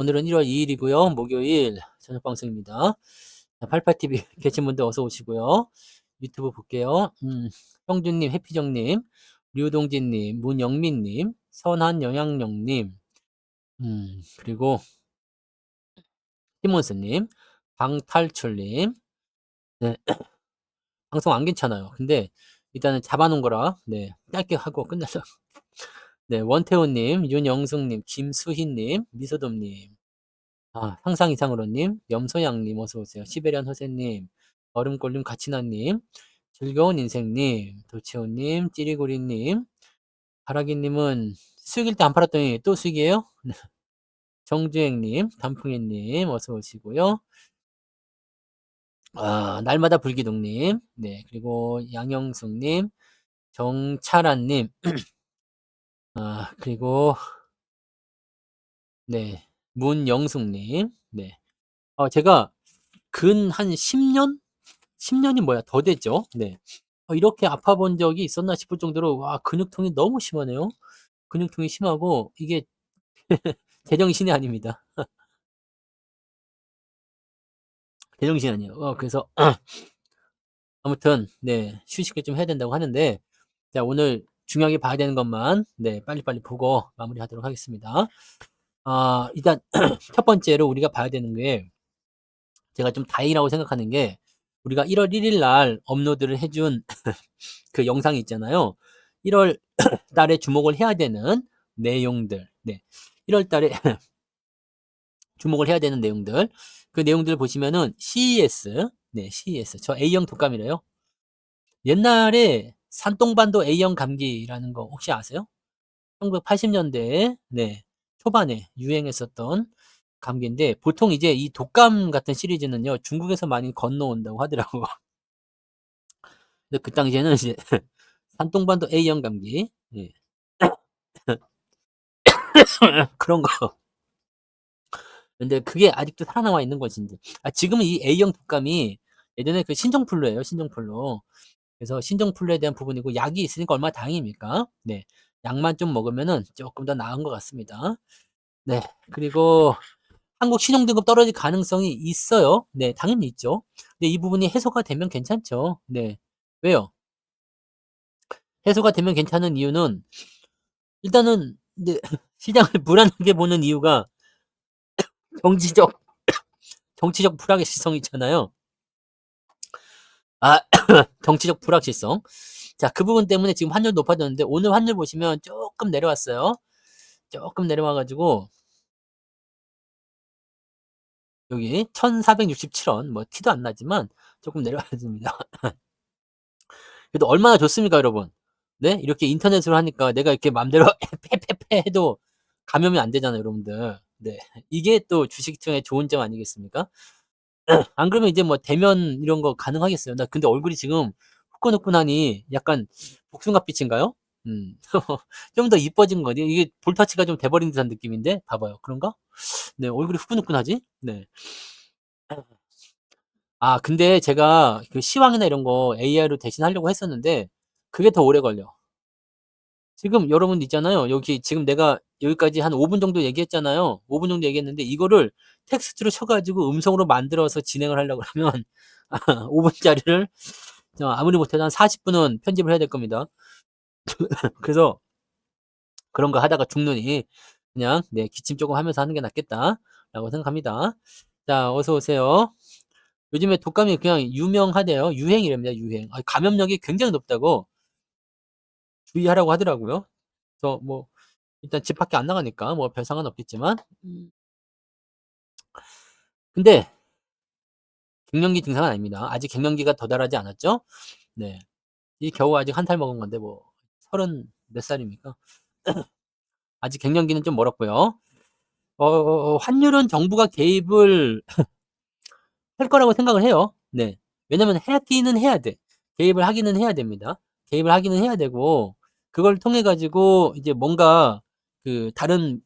오늘은 1월 2일이고요. 목요일 저녁 방송입니다. 88TV 계신 분들 어서 오시고요. 유튜브 볼게요. 형준님, 해피정님, 류동진님, 문영민님, 선한영양영님, 그리고 시몬스님, 방탈출님. 네, 방송 안 괜찮아요. 근데 일단은 잡아놓은 거라 네 짧게 하고 끝내서 네 원태호님, 윤영숙님, 김수희님, 미소돔님. 상상 이상으로님, 염소양님 어서오세요. 시베리안 허세님, 얼음골님, 가치나님, 즐거운 인생님, 도치호님, 찌리구리님, 바라기님은 수익일 때 안 팔았더니 또 수익이에요? 정주행님, 단풍이님 어서오시고요. 날마다 불기둥님, 네, 그리고 양영숙님, 정차란님, 그리고 네, 문영숙님, 네. 제가 근 한 10년? 10년이 뭐야 더 됐죠. 네. 이렇게 아파 본 적이 있었나 싶을 정도로 와 근육통이 너무 심하네요. 근육통이 심하고 이게 제정신이 아닙니다. 제정신이 아니에요. 그래서 아무튼 네 휴식을 좀 해야 된다고 하는데 자 오늘 중요하게 봐야 되는 것만 네 빨리빨리 보고 마무리하도록 하겠습니다. 일단 첫 번째로 우리가 봐야 되는 게 제가 좀 다행이라고 생각하는 게 우리가 1월 1일 날 업로드를 해준 그 영상이 있잖아요. 1월 달에 주목을 해야 되는 내용들. 네. 1월 달에 주목을 해야 되는 내용들. 그 내용들 보시면은 CES. 네, CES. 저 A형 독감이래요. 옛날에 산동반도 A형 감기라는 거 혹시 아세요? 1980년대 네, 초반에 유행했었던 감기인데 보통 이제 이 독감 같은 시리즈는요. 중국에서 많이 건너온다고 하더라고. 근데 그 당시에는 이제 산동반도 A형 감기. 예. 그런 거. 근데 그게 아직도 살아남아 있는 것인지. 지금은 이 A형 독감이 예전에 그 신종플루예요, 신종플루. 그래서 신종플루에 대한 부분이고 약이 있으니까 얼마나 다행입니까? 네. 약만 좀 먹으면은 조금 더 나은 것 같습니다. 네. 그리고 한국 신용등급 떨어질 가능성이 있어요. 네, 당연히 있죠. 근데 이 부분이 해소가 되면 괜찮죠. 네. 왜요? 해소가 되면 괜찮은 이유는 일단은 이제 시장을 불안하게 보는 이유가 정치적 정치적 불확실성이 있잖아요. 정치적 불확실성. 자, 그 부분 때문에 지금 환율 높아졌는데 오늘 환율 보시면 조금 내려왔어요. 조금 내려와 가지고 여기 1,467원 뭐 티도 안 나지만 조금 내려왔습니다. 그래도 얼마나 좋습니까, 여러분? 네? 이렇게 인터넷으로 하니까 내가 이렇게 맘대로 패패패 해도 감염이 안 되잖아요, 여러분들. 네. 이게 또 주식시장의 좋은 점 아니겠습니까? 안 그러면 이제 뭐 대면 이런 거 가능하겠어요. 나 근데 얼굴이 지금 후끈후끈하니 약간 복숭아빛인가요? 음. 좀 더 이뻐진 거지. 이게 볼터치가 좀 돼버린 듯한 느낌인데 봐봐요. 그런가? 네, 얼굴이 후끈후끈하지? 네. 근데 제가 그 시황이나 이런 거 AI로 대신하려고 했었는데 그게 더 오래 걸려. 지금 여러분 있잖아요. 여기 지금 내가 여기까지 한 5분 정도 얘기했잖아요. 5분 정도 얘기했는데 이거를 텍스트로 쳐 가지고 음성으로 만들어서 진행을 하려고 그러면 5분짜리를 아무리 못해도 한 40분은 편집을 해야 될 겁니다. 그래서 그런 거 하다가 죽느니 그냥 네, 기침 조금 하면서 하는 게 낫겠다라고 생각합니다. 자, 어서 오세요. 요즘에 독감이 그냥 유명하대요. 유행이랍니다. 유행. 감염력이 굉장히 높다고 주의하라고 하더라고요. 그래서 뭐 일단 집 밖에 안 나가니까 뭐 별 상관 없겠지만 근데 갱년기 증상은 아닙니다. 아직 갱년기가 도달하지 않았죠? 네. 이 겨우 아직 한 살 먹은 건데 뭐 서른 몇 살입니까? 아직 갱년기는 좀 멀었고요. 환율은 정부가 개입을 할 거라고 생각을 해요. 네. 왜냐면 하기는 해야 돼. 개입을 하기는 해야 됩니다. 개입을 하기는 해야 되고 그걸 통해 가지고 이제 뭔가 그 다른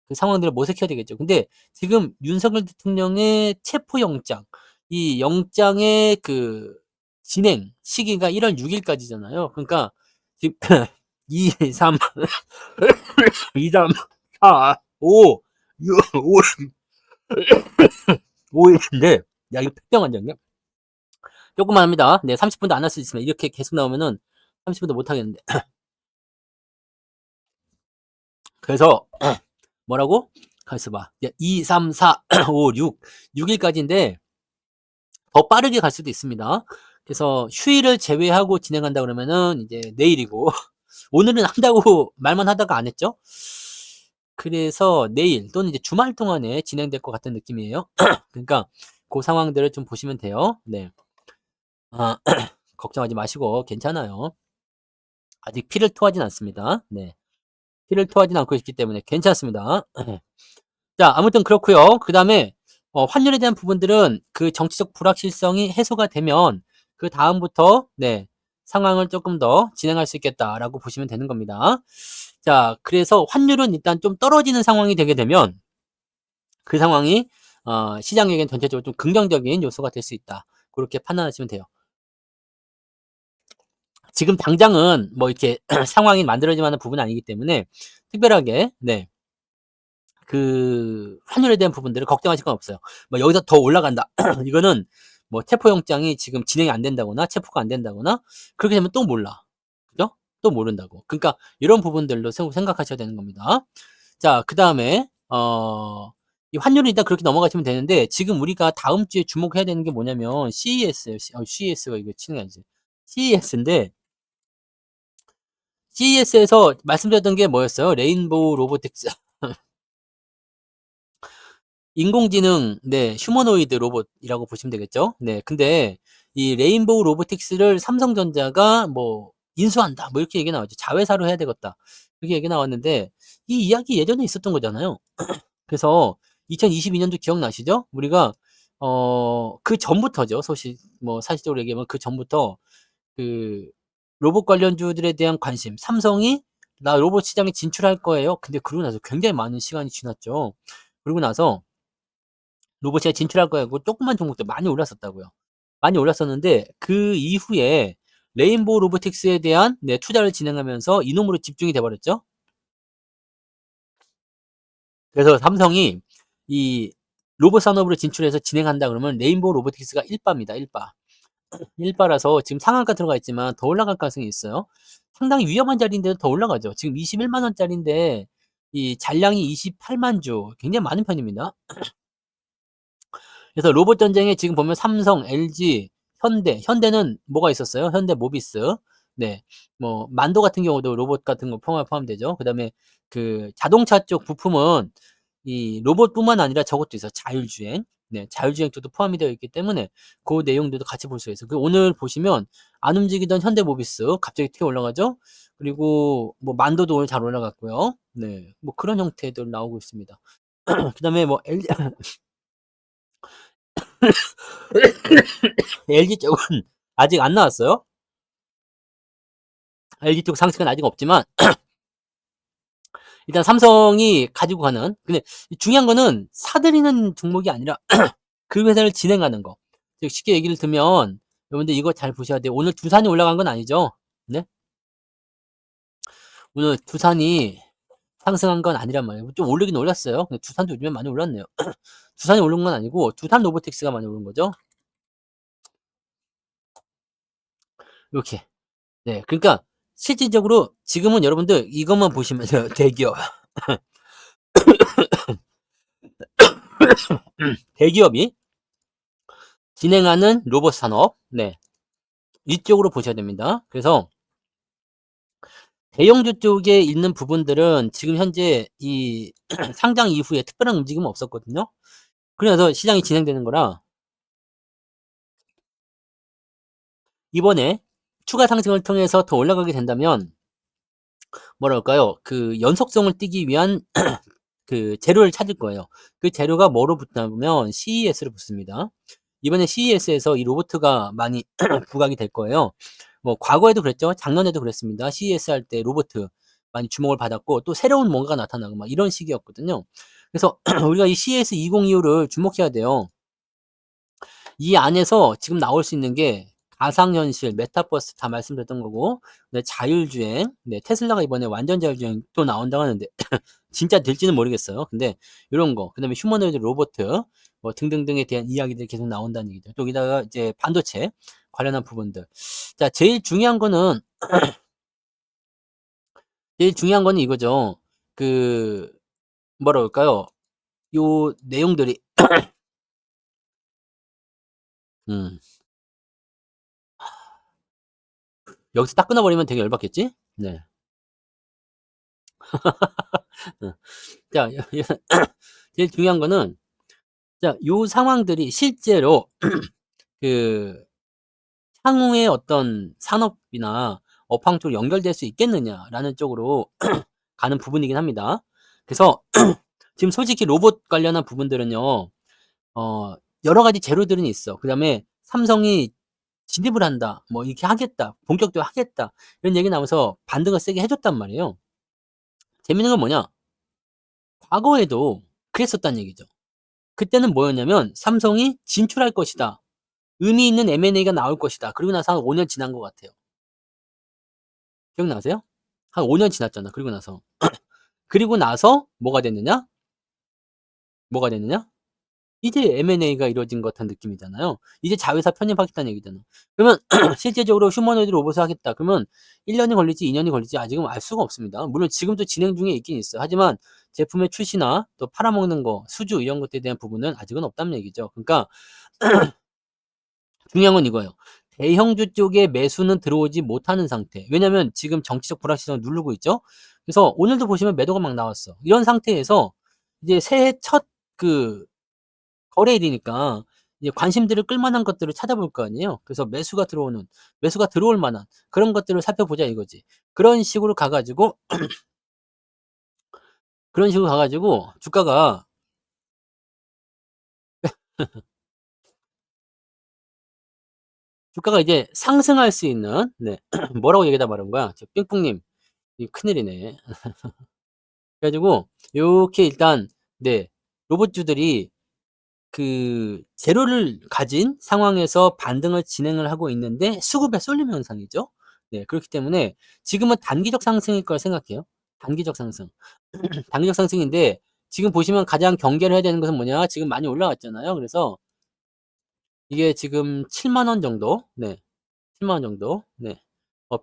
그 상황들을 모색해야 되겠죠. 근데 지금 윤석열 대통령의 체포영장, 이 영장의 그 진행 시기가 1월 6일까지잖아요. 그러니까 지금 2, 3, 2, 3, 4, 5, 6, 5, 5일인데 야 이거 폐병 환자인가? 조금만 합니다. 네 30분도 안 할 수 있으면 이렇게 계속 나오면은 30분도 못 하겠는데. 그래서 뭐라고? 가만 있어봐. 2, 3, 4, 5, 6, 6일까지인데 더 빠르게 갈 수도 있습니다. 그래서 휴일을 제외하고 진행한다 그러면은 이제 내일이고 오늘은 한다고 말만 하다가 안 했죠. 그래서 내일 또는 이제 주말 동안에 진행될 것 같은 느낌이에요. 그러니까 그 상황들을 좀 보시면 돼요. 네. 아 걱정하지 마시고 괜찮아요. 아직 피를 토하진 않습니다. 네. 피를 토하진 않고 있기 때문에 괜찮습니다. 자 아무튼 그렇고요. 그다음에 환율에 대한 부분들은 그 정치적 불확실성이 해소가 되면 그다음부터 네 상황을 조금 더 진행할 수 있겠다라고 보시면 되는 겁니다. 자 그래서 환율은 일단 좀 떨어지는 상황이 되게 되면 그 상황이 시장에겐 전체적으로 좀 긍정적인 요소가 될 수 있다. 고렇게 판단하시면 돼요. 지금 당장은 뭐 이렇게 상황이 만들어질 만한 부분은 아니기 때문에 특별하게 네 그 환율에 대한 부분들을 걱정하실 건 없어요. 뭐 여기서 더 올라간다. 이거는 뭐 체포 영장이 지금 진행이 안 된다거나 체포가 안 된다거나 그렇게 되면 또 몰라. 그죠? 또 모른다고. 그러니까 이런 부분들로 생각하셔야 되는 겁니다. 자 그다음에 이 환율은 일단 그렇게 넘어가시면 되는데 지금 우리가 다음 주에 주목해야 되는 게 뭐냐면 CES예요. CES가 이거 치는 게 아니지. CES인데 CES에서 말씀드렸던 게 뭐였어요? 레인보우 로보틱스. 인공지능 네 휴머노이드 로봇이라고 보시면 되겠죠. 네 근데 이 레인보우 로보틱스를 삼성전자가 뭐 "인수한다." 뭐 이렇게 얘기 나왔죠. "자회사로 해야 되겠다." 그렇게 얘기 나왔는데 이 이야기 예전에 있었던 거잖아요. 그래서 2022 년도 기억나시죠? 우리가 그전부터죠. 뭐 사실적으로 얘기하면 그전부터 그 로봇 관련주들에 대한 관심, 삼성이 "나 로봇 시장에 진출할 거예요." 근데 그러고 나서 굉장히 많은 시간이 지났죠. 그러고 나서 로봇이 진출할 거라고 조그만 종목들 많이 올랐었다고요. 많이 올랐었는데 그 이후에 레인보우 로보틱스에 대한 네 투자를 진행하면서 이놈으로 집중이 돼 버렸죠. 그래서 삼성이 이 로봇 산업으로 진출해서 진행한다 그러면 레인보우 로보틱스가 1 바입니다, 1 바. 1 바라서 지금 상한가 들어가 있지만 더 올라갈 가능성이 있어요. 상당히 위험한 자리인데도 더 올라가죠. 지금 210,000 원짜리인데 이 잔량이 280,000 주 굉장히 많은 편입니다. 그래서 로봇 전쟁에 지금 보면 삼성, LG, 현대는 뭐가 있었어요? 현대모비스. 네. 뭐 만도 같은 경우도 로봇 같은 거 포함되죠. 그다음에 그 자동차 쪽 부품은 이 로봇뿐만 아니라 저것도 있어요. 자율주행. 네. 자율주행 쪽도 포함이 되어 있기 때문에 그 내용들도 같이 볼 수가 있어요. 그 오늘 보시면 안 움직이던 현대모비스 갑자기 튀어 올라가죠. 그리고 뭐 만도도 오늘 잘 올라갔고요. 네. 뭐 그런 형태들 나오고 있습니다. 그다음에 뭐 LG 쪽은 아직 안 나왔어요. LG 쪽 상승은 아직 없지만 일단 삼성이 가지고 가는 근데 중요한 거는 사들이는 종목이 아니라 그 회사를 진행하는 거. 즉 쉽게 얘기를 들면 여러분들 이거 잘 보셔야 돼요. 오늘 두산이 올라간 건 아니죠. 네. 오늘 두산이 상승한 건 아니란 말이에요. 좀 오르긴 올랐어요. 근데 두산도 요즘에 많이 올랐네요. 두산이 오른 건 아니고 두산 로보틱스가 많이 오른 거죠. 요렇게. 네. 그러니까 실질적으로 지금은 여러분들 이것만 보시면 돼요. 대기업. 대기업이 진행하는 로봇 산업. 네. 이쪽으로 보셔야 됩니다. 그래서 대형주 쪽에 있는 부분들은 지금 현재 이 상장 이후에 특별한 움직임은 없었거든요. 그래서 시장이 진행되는 거라 이번에 추가 상승을 통해서 더 올라가게 된다면 뭐랄까요? 그 연속성을 띠기 위한 그 재료를 찾을 거예요. 그 재료가 뭐로 붙냐면 CES로 붙습니다. 이번에 CES에서 이 로보트가 많이 부각이 될 거예요. 뭐 과거에도 그랬죠. 작년에도 그랬습니다. CES 할 때 로보트 많이 주목을 받았고 또 새로운 뭔가가 나타나고 막 이런 시기였거든요. 그래서 우리가 이 CES 2025를 주목해야 돼요. 이 안에서 지금 나올 수 있는 게 가상현실, 메타버스 다 말씀드렸던 거고, 네, 자율주행, 네, 테슬라가 이번에 완전 자율주행 또 나온다고 하는데 진짜 될지는 모르겠어요. 근데 요런 거, 그다음에 휴머노이드 로보트 뭐 등등등에 대한 이야기들이 계속 나온다는 얘기죠. 또 여기다가 이제 반도체 관련한 부분들. 자, 제일 중요한 거는 이거죠. 그 뭐라 그럴까요? 요 내용들이 음 여기서 딱 끊어 버리면 되게 열받겠지? 네. 어. 자, 제일 중요한 거는 자, 요 상황들이 실제로 그 향후에 어떤 산업이나 업황 쪽으로 연결될 수 있겠느냐라는 쪽으로 가는 부분이긴 합니다. 그래서 지금 솔직히 로봇 관련한 부분들은요. 어 여러 가지 재료들은 있어. 그다음에 삼성이 "진입을 한다." 뭐 "이렇게 하겠다. 본격적으로 하겠다." 이런 얘기 나오면서 반등을 세게 해 줬단 말이에요. 재밌는 건 뭐냐? 과거에도 그랬었다는 얘기죠. 그때는 뭐였냐면 "삼성이 진출할 것이다. 의미 있는 M&A가 나올 것이다." 그러고 나서 한 5년 지난 것 같아요. 기억나세요? 한 5년 지났잖아 그리고 나서. 그리고 나서 뭐가 됐느냐? 뭐가 됐느냐? 이제 M&A가 이루어진 것 같은 느낌이잖아요. 이제 자회사 편입하겠다는 얘기잖아. 그러면 실제적으로 휴머노이드 로봇을 하겠다. 그러면 1 년이 걸릴지 2 년이 걸릴지 아직은 알 수가 없습니다. 물론 지금도 진행 중에 있긴 있어요. 하지만 제품의 출시나 또 팔아먹는 거, 수주 이런 것들에 대한 부분은 아직은 없다는 얘기죠. 그러니까 중요한 건 이거예요. 대형주 쪽에 매수는 들어오지 못하는 상태. 왜냐면 지금 정치적 불확실성을 누르고 있죠. 그래서 오늘도 보시면 매도가 막 나왔어. 이런 상태에서 이제 새해 첫 그 거래일이니까 이제 관심들을 끌만한 것들을 찾아볼 거 아니에요. 그래서 매수가 들어올 만한 그런 것들을 살펴보자 이거지. 그런 식으로 가 가지고 주가가 이제 상승할 수 있는 네. 뭐라고 얘기하다 말한 거야? 저 삥뽕님 이거 큰일이네. 그래 가지고 요렇게 일단 네 로봇주들이 그 재료를 가진 상황에서 반등을 진행을 하고 있는데 수급에 쏠림 현상이죠. 네 그렇기 때문에 지금은 단기적 상승일 거라 생각해요. 단기적 상승. 단기적 상승인데 지금 보시면 가장 경계를 해야 되는 것은 뭐냐? 지금 많이 올라왔잖아요. 그래서 이게 지금 7만 원 정도 네 7만 원 정도 네.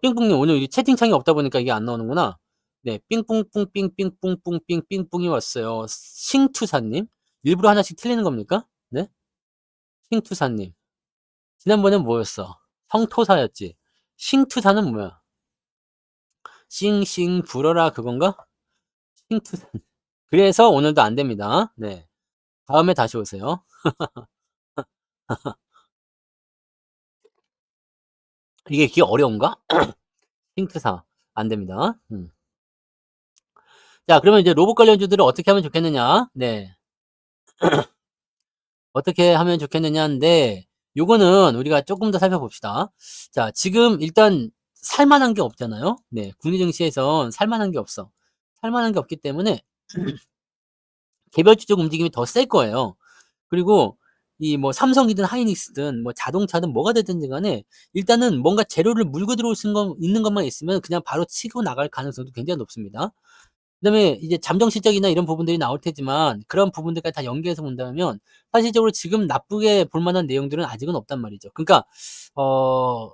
삥뽕님 오늘 이 채팅창이 없다 보니까 이게 안 나오는구나. 네 삥뽕뿡 삥삥뿡뿡 삥삥뿡이 왔어요. 싱투사님. 일부러 하나씩 틀리는 겁니까? 네? 싱투사님. 지난번엔 뭐였어? 성토사였지. 싱투사는 뭐야? 싱싱 불어라 그건가? 싱투사. 그래서 오늘도 안 됩니다. 네. 다음에 다시 오세요. 이게 어려운가? 싱투사. 안 됩니다. 자 그러면 이제 로봇 관련주들을 어떻게 하면 좋겠느냐? 네. 어떻게 하면 좋겠느냐인데 요거는 우리가 쪼끔 더 살펴봅시다. 자 지금 일단 살 만한 게 없잖아요. 네. 국내 증시에선 살 만한 게 없어. 살 만한 게 없기 때문에 개별주적 움직임이 더 셀 거예요. 그리고 이 뭐 삼성이든 하이닉스든 뭐 자동차든 뭐가 되든지 간에 일단은 뭔가 재료를 물고 들어올 수 있는 것만 있으면 그냥 바로 치고 나갈 가능성도 굉장히 높습니다. 그다음에 이제 잠정 실적이나 이런 부분들이 나올 테지만 그런 부분들까지 다 연계해서 본다면 사실적으로 지금 나쁘게 볼 만한 내용들은 아직은 없단 말이죠. 그러니까 어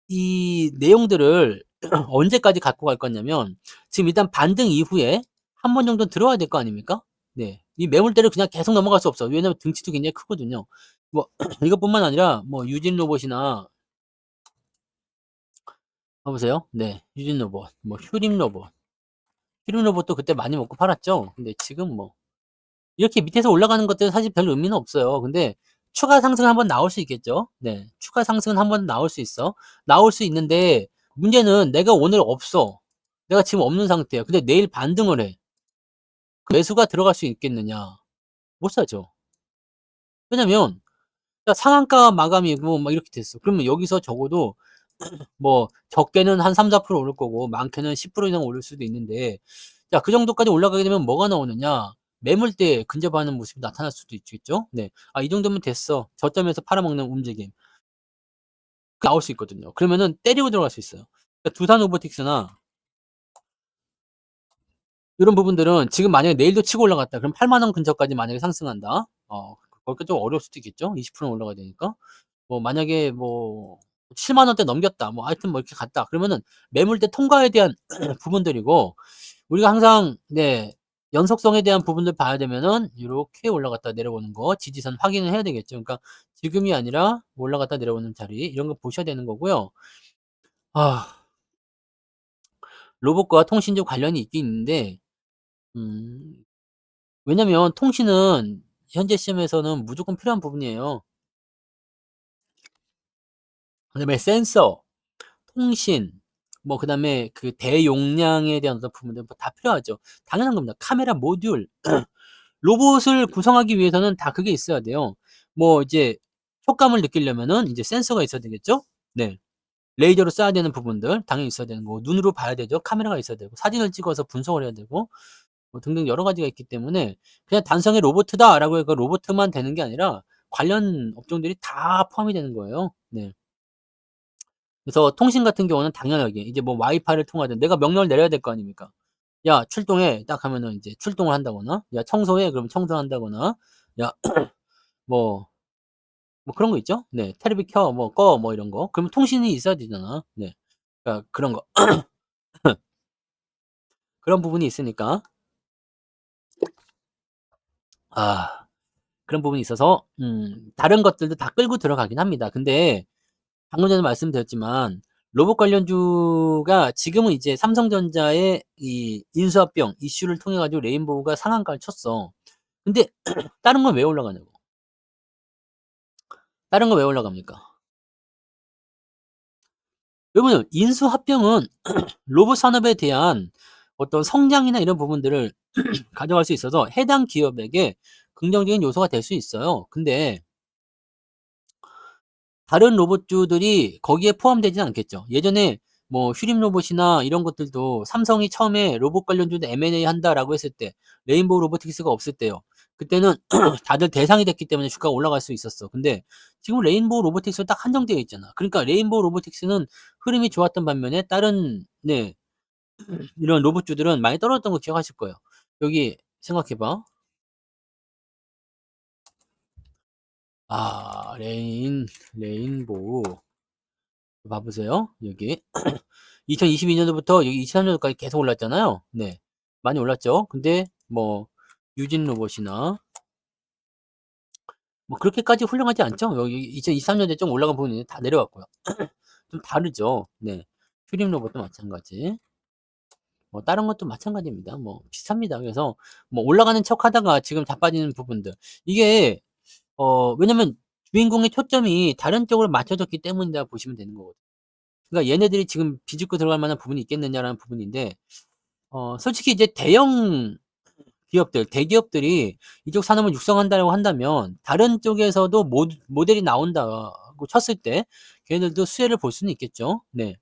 이 내용들을 언제까지 갖고 갈 거냐면 지금 일단 반등 이후에 한 번 정도는 들어와야 될 거 아닙니까? 네. 이 매물대를 그냥 계속 넘어갈 수 없어. 왜냐면 등치도 굉장히 크거든요. 뭐 이것뿐만 아니라 뭐 유진 로봇이나 봐 보세요. 네. 유진 로봇, 뭐 휴림 로봇. 휴림 로봇도 그때 많이 먹고 팔았죠. 근데 지금 뭐 이렇게 밑에서 올라가는 것들은 사실 별 의미는 없어요. 근데 추가 상승은 한번 나올 수 있겠죠. 네. 추가 상승은 한번 나올 수 있어. 나올 수 있는데 문제는 내가 오늘 없어. 내가 지금 없는 상태야. 근데 내일 반등을 해. 그 매수가 들어갈 수 있겠느냐? 못 사죠. 왜냐면 야 상한가 마감이고 막 이렇게 됐어. 그러면 여기서 적어도 뭐 적게는 한 3-4% 오를 거고 많게는 10% 이상 오를 수도 있는데 자 그 정도까지 올라가게 되면 뭐가 나오느냐? 매물대에 근접하는 모습이 나타날 수도 있겠죠. 네. '아 이 정도면 됐어.' 저점에서 팔아먹는 움직임. 나올 수 있거든요. 그러면은 때리고 들어갈 수 있어요. 그러니까 두산 로보틱스나 요런 부분들은 지금 만약에 내일도 치고 올라갔다 그럼 8만 원 근처까지 만약에 상승한다. 거기가 좀 어려울 수도 있겠죠. 20% 올라가야 되니까. 뭐 만약에 뭐 7만 원대 넘겼다. 뭐 하여튼 뭐 이렇게 갔다. 그러면은 매물대 통과에 대한 부분들이고 우리가 항상 네 연속성에 대한 부분들 봐야 되면은 요렇게 올라갔다 내려오는 거 지지선 확인을 해야 되겠죠. 그러니까 지금이 아니라 올라갔다 내려오는 자리 이런 거 보셔야 되는 거고요. 아 로봇과 통신 좀 관련이 있긴 있는데 음 왜냐면 통신은 현재 시점에서는 무조건 필요한 부분이에요. 그다음에 센서, 통신 뭐 그다음에 그 대용량에 대한 어떤 부분들 뭐 다 필요하죠. 당연한 겁니다. 카메라 모듈 로봇을 구성하기 위해서는 다 그게 있어야 돼요. 뭐 이제 촉감을 느끼려면은 이제 센서가 있어야 되겠죠? 네. 레이저로 쏴야 되는 부분들 당연히 있어야 되는 거고 눈으로 봐야 되죠. 카메라가 있어야 되고 사진을 찍어서 분석을 해야 되고 뭐 등등 여러 가지가 있기 때문에 그냥 단성의 로보트다라고 해서 로보트만 되는 게 아니라 관련 업종들이 다 포함이 되는 거예요. 네. 그래서 통신 같은 경우는 당연하게 이제 뭐 와이파이를 통하든 내가 명령을 내려야 될 거 아닙니까? "야 출동해." 딱 하면은 이제 출동을 한다거나 "야 청소해." 그러면 청소한다거나 야 뭐 그런 거 있죠? 네. "테레비 켜." 뭐 "꺼." 뭐 이런 거. 그러면 통신이 있어야 되잖아. 네. 그러니까 그런 거. 그런 부분이 있으니까 아 그런 부분이 있어서 다른 것들도 다 끌고 들어가긴 합니다. 근데 방금 전에 말씀드렸지만 로봇 관련주가 지금은 이제 삼성전자의 이 인수합병 이슈를 통해 가지고 레인보우가 상한가를 쳤어. 근데 다른 건 왜 올라가냐고. 다른 건 왜 올라갑니까? 왜냐면 인수합병은 로봇 산업에 대한 어떤 성장이나 이런 부분들을 가져갈 수 있어서 해당 기업에게 긍정적인 요소가 될 수 있어요. 근데 다른 로봇주들이 거기에 포함되지는 않겠죠. 예전에 뭐 휴림 로봇이나 이런 것들도 삼성이 처음에 로봇 관련주도 M&A 한다라고 했을 때 레인보우 로보틱스가 없을 때요. 그때는 다들 대상이 됐기 때문에 주가가 올라갈 수 있었어. 근데 지금 레인보우 로보틱스는 딱 한정되어 있잖아. 그러니까 레인보우 로보틱스는 흐름이 좋았던 반면에 다른 네 이런 로봇주들은 많이 떨어졌던 거 기억하실 거예요. 여기 생각해 봐. 레인보우 봐 보세요. 여기 2022 년도부터 여기 23 년도까지 계속 올랐잖아요. 네. 많이 올랐죠. 근데 뭐 유진 로봇이나 뭐 그렇게까지 훌륭하지 않죠. 여기 2023 년도에 좀 올라간 부분이 다 내려왔고요. 좀 다르죠. 네. 휴림 로봇도 마찬가지. 뭐 다른 것도 마찬가지입니다. 뭐 비슷합니다. 그래서 뭐 올라가는 척하다가 지금 자빠지는 부분들. 이게 왜냐면 주인공의 초점이 다른 쪽으로 맞춰졌기 때문이다 보시면 되는 거거든요. 그러니까 얘네들이 지금 비집고 들어갈 만한 부분이 있겠느냐라는 부분인데 솔직히 이제 대형 기업들, 대기업들이 이쪽 산업을 육성한다고 한다면 다른 쪽에서도 모델이 나온다고 쳤을 때 걔네들도 수혜를 볼 수는 있겠죠. 네.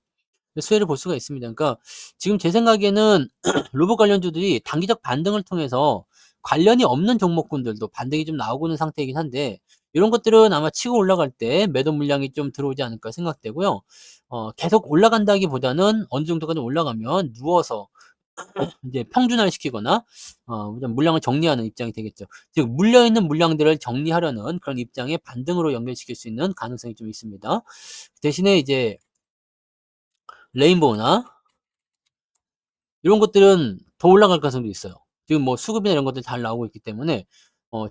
수혜를 볼 수가 있습니다. 그러니까 지금 제 생각에는 로봇 관련주들이 단기적 반등을 통해서 관련이 없는 종목군들도 반등이 좀 나오고 있는 상태이긴 한데 이런 것들은 아마 치고 올라갈 때 매도 물량이 좀 들어오지 않을까 생각되고요. 계속 올라간다기보다는 어느 정도까지 올라가면 누워서 이제 평준화를 시키거나 좀 물량을 정리하는 입장이 되겠죠. 즉 물려 있는 물량들을 정리하려는 그런 입장의 반등으로 연결시킬 수 있는 가능성이 좀 있습니다. 대신에 이제 레인보우나 이런 것들은 더 올라갈 가능성도 있어요. 지금 뭐 수급이나 이런 것들이 잘 나오고 있기 때문에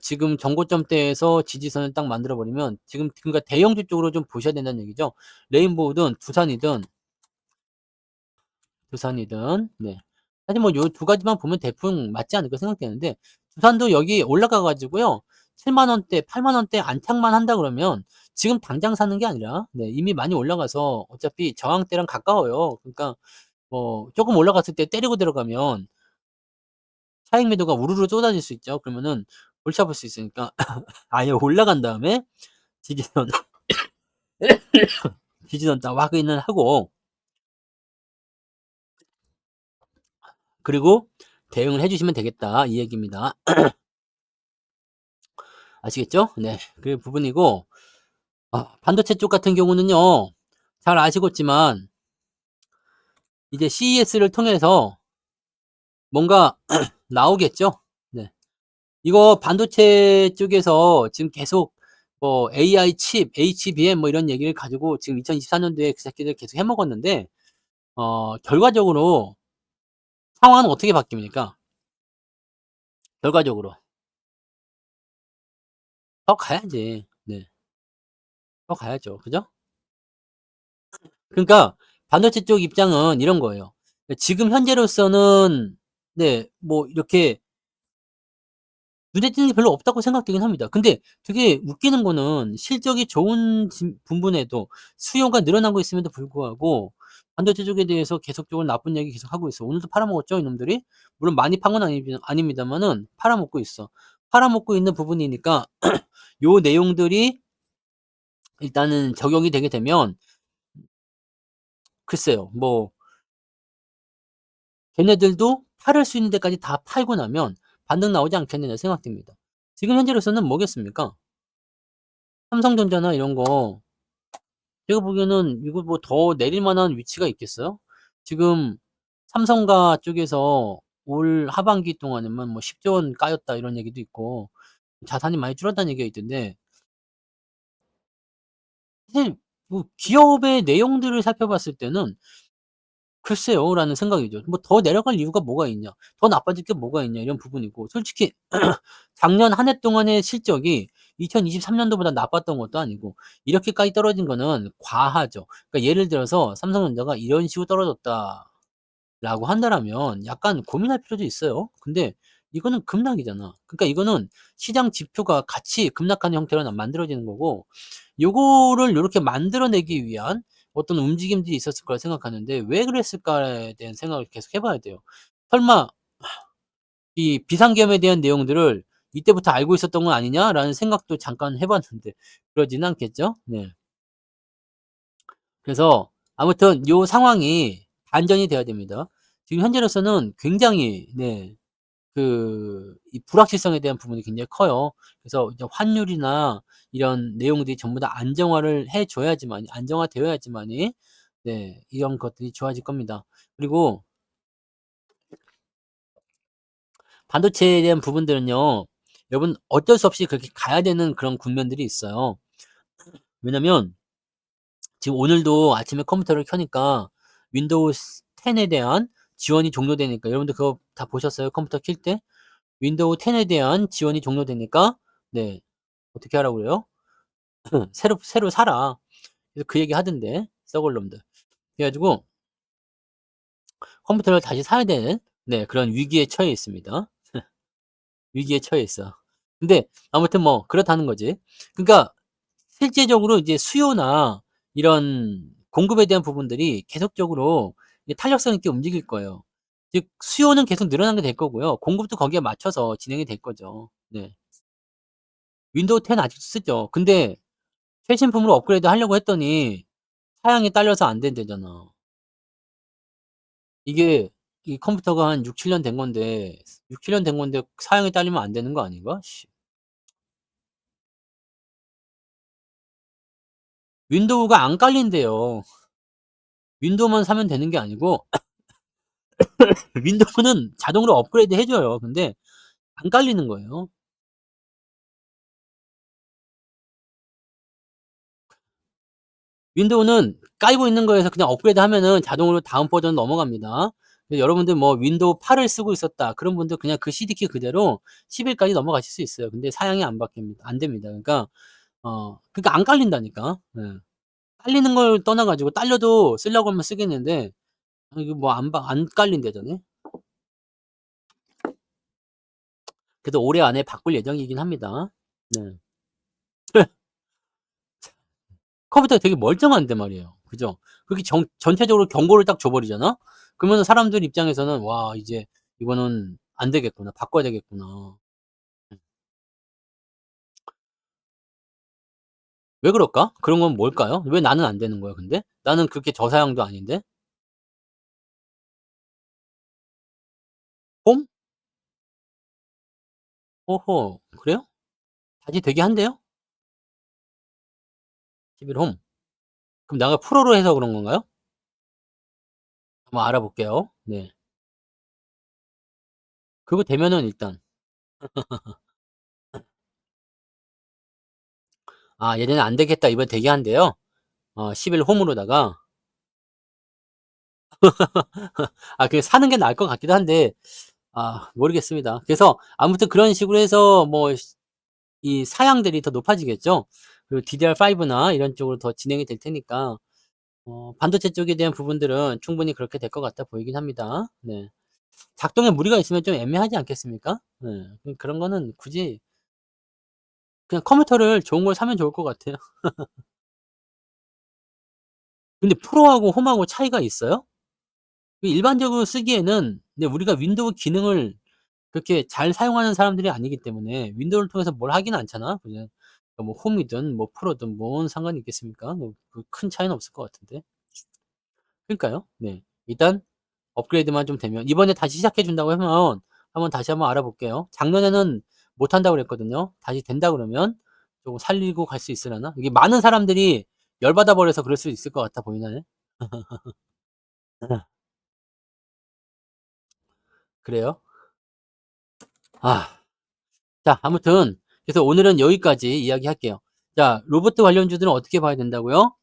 지금 정고점대에서 지지선을 딱 만들어 버리면 지금 그러니까 대형주 쪽으로 좀 보셔야 된다는 얘기죠. 레인보우든 두산이든 네. 사실 뭐 요 두 가지만 보면 대충 맞지 않을까 생각되는데 두산도 여기 올라가 가지고요. 7만 원대, 8만 원대 안착만 한다 그러면 지금 당장 사는 게 아니라 네 이미 많이 올라가서 어차피 저항대랑 가까워요. 그러니까 뭐 쪼끔 올라갔을 때 때리고 들어가면 차익 매도가 우르르 쏟아질 수 있죠. 그러면은 골치 아플 수 있으니까 아예 올라간 다음에 지지선 지지선 딱 확인을 하고 그리고 대응을 해 주시면 되겠다 이 얘기입니다. 아시겠죠? 네. 그 부분이고 반도체 쪽 같은 경우는요. 잘 아시겠지만 이제 CES를 통해서 뭔가 나오겠죠? 네. 이거 반도체 쪽에서 지금 계속 뭐 AI 칩, HBM 뭐 이런 얘기를 가지고 지금 2024 년도에 그 새끼들 계속 해 먹었는데 결과적으로 상황은 어떻게 바뀝니까? 결과적으로. 더 가야지. 네. 더 가야죠. 그죠? 그러니까 반도체 쪽 입장은 이런 거예요. 지금 현재로서는 네 뭐 이렇게 눈에 띄는 게 별로 없다고 생각되긴 합니다. 근데 되게 웃기는 거는 실적이 좋은 분분에도 수요가 늘어나고 있음에도 불구하고 반도체 쪽에 대해서 계속적으로 나쁜 얘기 계속하고 있어. 오늘도 팔아먹었죠, 이놈들이? 물론 많이 판 건 아닙니다마는 팔아먹고 있어. 팔아먹고 있는 부분이니까 요 내용들이 일단은 적용이 되게 되면 글쎄요. 뭐 걔네들도 팔을 수 있는 데까지 다 팔고 나면 반등 나오지 않겠느냐 생각됩니다. 지금 현재로서는 뭐겠습니까? 삼성전자나 이런 거 제가 보기에는 이거 뭐 더 내릴 만한 위치가 있겠어요? 지금 삼성가 쪽에서 올 하반기 동안에만 뭐 10조 원 까였다 이런 얘기도 있고 자산이 많이 줄었다는 얘기가 있던데 사실 뭐 기업의 내용들을 살펴봤을 때는 '글쎄요.'라는 생각이죠. 뭐 더 내려갈 이유가 뭐가 있냐? 더 나빠질 게 뭐가 있냐? 이런 부분이고 솔직히 작년 한 해 동안의 실적이 2023 년도보다 나빴던 것도 아니고 이렇게까지 떨어진 거는 과하죠. 그러니까 예를 들어서 삼성전자가 "이런 식으로 떨어졌다."라고 한다라면 약간 고민할 필요도 있어요. 근데 이거는 급락이잖아. 그러니까 이거는 시장 지표가 같이 급락하는 형태로 만들어지는 거고 요거를 요렇게 만들어내기 위한 어떤 움직임들이 있었을 거라 생각하는데 '왜 그랬을까.'에 대한 생각을 계속 해 봐야 돼요. 설마 이 '비상계엄에 대한 내용들을 이때부터 알고 있었던 건 아니냐?'라는 생각도 잠깐 해 봤는데 그러지는 않겠죠? 네. 그래서 아무튼 요 상황이 반전이 돼야 됩니다. 지금 현재로서는 굉장히 네 이 불확실성에 대한 부분이 굉장히 커요. 그래서 이제 환율이나 이런 내용들이 전부 다 안정화를 해 줘야지만이 안정화되어야지만이 네 이런 것들이 좋아질 겁니다. 그리고 반도체에 대한 부분들은요. 여러분 어쩔 수 없이 그렇게 가야 되는 그런 국면들이 있어요. 왜냐면 지금 오늘도 아침에 컴퓨터를 켜니까 윈도우 10에 대한 지원이 종료되니까 여러분들 그거 다 보셨어요? 컴퓨터 킬 때? 윈도우 10에 대한 지원이 종료되니까 네 어떻게 하라고 그래요? 새로 사라." 그래서 그 얘기 하던데 썩을 놈들. 그래 가지고 컴퓨터를 다시 사야 되는 네 그런 위기에 처해 있습니다. 위기에 처해 있어. 근데 아무튼 뭐 그렇다는 거지. 그러니까 실제적으로 이제 수요나 이런 공급에 대한 부분들이 계속적으로 이제 탄력성 있게 움직일 거예요. 즉 수요는 계속 늘어나게 될 거고요. 공급도 거기에 맞춰서 진행이 될 거죠. 네. 윈도우 10 아직도 쓰죠. 근데 최신품으로 업그레이드 하려고 했더니 사양이 딸려서 안 된대잖아. 이게 이 컴퓨터가 한 6-7년 된 건데 6-7년 된 건데 사양이 딸리면 안 되는 거 아닌가? 씨. 윈도우가 안 깔린대요. 윈도우만 사면 되는 게 아니고 윈도우는 자동으로 업그레이드 해 줘요. 근데 안 깔리는 거예요. 윈도우는 깔고 있는 거에서 그냥 업그레이드하면은 자동으로 다음 버전 넘어갑니다. 그래서 여러분들 뭐 윈도우 8을 쓰고 있었다. 그런 분들 그냥 그 CD키 그대로 11 까지 넘어가실 수 있어요. 근데 사양이 안 바뀝니다. 안 됩니다. 그러니까 그러니까 안 깔린다니까. 예. 깔리는 걸 떠나 가지고 깔려도 쓰려고 하면 쓰겠는데 이거 뭐 안 깔린대잖아요. 그래도 올해 안에 바꿀 예정이긴 합니다. 네. 컴퓨터가 되게 멀쩡한데 말이에요. 그죠? 그렇게 전체적으로 경고를 딱 줘 버리잖아? 그러면은 사람들 입장에서는 '와 이제 이거는 안 되겠구나. 바꿔야 되겠구나.' 음. 왜 그럴까? 그런 건 뭘까요? 왜 나는 안 되는 거야 근데? 나는 그렇게 저사양도 아닌데? 홈? 오호. 그래요? 다시 되게 한대요? 11 홈. 그럼 내가 프로로 해서 그런 건가요? 한번 알아볼게요. 네. 그거 되면은 일단 예전에 "안 되겠다. 이번에 되게 한대요." 10일 홈으로다가. 그게 사는 게 나을 것 같기도 한데 모르겠습니다. 그래서 아무튼 그런 식으로 해서 뭐 이 사양들이 더 높아지겠죠. 그리고 DDR5나 이런 쪽으로 더 진행이 될 테니까 반도체 쪽에 대한 부분들은 충분히 그렇게 될 것 같아 보이긴 합니다. 네. 작동에 무리가 있으면 좀 애매하지 않겠습니까? 네. 그런 거는 굳이 그냥 컴퓨터를 좋은 걸 사면 좋을 것 같아요. 근데 프로하고 홈하고 차이가 있어요? 일반적으로 쓰기에는 우리가 윈도우 기능을 그렇게 잘 사용하는 사람들이 아니기 때문에 윈도우를 통해서 뭘 하지는 않잖아. 그냥 뭐 홈이든 뭐 프로든 뭔 상관이 있겠습니까? 뭐 큰 차이는 없을 것 같은데. 그러니까요. 네. 일단 업그레이드만 좀 되면 이번에 다시 시작해 준다고 하면 한번 다시 한번 알아볼게요. 작년에는 못 한다고 그랬거든요. 다시 된다 그러면 조금 살리고 갈 수 있으려나? 이게 많은 사람들이 열받아 버려서 그럴 수 있을 것 같아 보이네. 그래요? 아. 자 아무튼 그래서 오늘은 여기까지 이야기할게요. 자 로봇 관련주들은 어떻게 봐야 된다고요?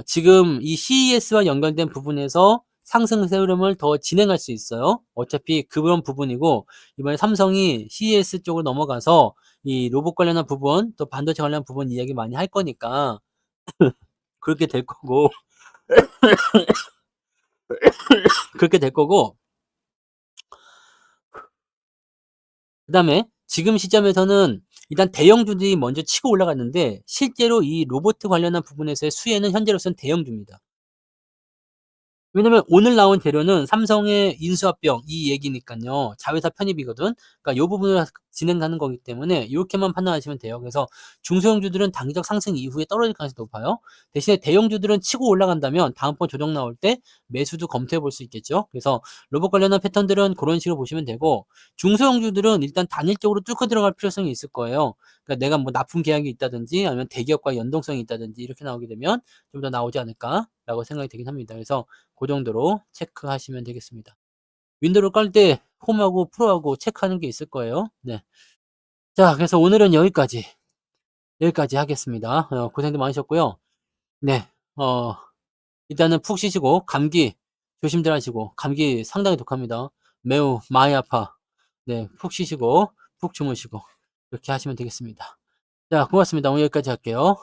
지금 이 CES와 연관된 부분에서 상승세 흐름을 더 진행할 수 있어요. 어차피 그런 부분이고 이번에 삼성이 CES 쪽으로 넘어가서 이 로봇 관련한 부분 또 반도체 관련 부분 이야기 많이 할 거니까 그렇게 될 거고 그렇게 될 거고 그다음에 지금 시점에서는 일단 대형주들이 먼저 치고 올라갔는데 실제로 이 로봇 관련한 부분에서의 수혜는 현재로서는 대형주입니다. 왜냐면 오늘 나온 재료는 삼성의 인수합병 이 얘기니깐요. 자회사 편입이거든. 그러니까 요 부분을 진행하는 거기 때문에 요렇게만 판단하시면 돼요. 그래서 중소형주들은 단기적 상승 이후에 떨어질 가능성이 높아요. 대신에 대형주들은 치고 올라간다면 다음번 조정 나올 때 매수도 검토해 볼 수 있겠죠. 그래서 로봇 관련한 패턴들은 고런 식으로 보시면 되고 중소형주들은 일단 단일적으로 뚫고 들어갈 필요성이 있을 거예요. 그러니까 내가 뭐 납품 계약이 있다든지 아니면 대기업과 연동성이 있다든지 이렇게 나오게 되면 좀 더 나오지 않을까라고 생각이 되긴 합니다. 그래서 고 정도로 체크하시면 되겠습니다. 윈도우를 깔 때 홈하고 프로하고 체크하는 게 있을 거예요. 네. 자 그래서 오늘은 여기까지 하겠습니다. 고생도 많으셨고요. 네. 어 일단은 푹 쉬시고 감기 조심들 하시고 감기 상당히 독합니다. 매우 많이 아파. 네. 푹 쉬시고 푹 주무시고 그렇게 하시면 되겠습니다. 자 고맙습니다. 오늘 여기까지 할게요.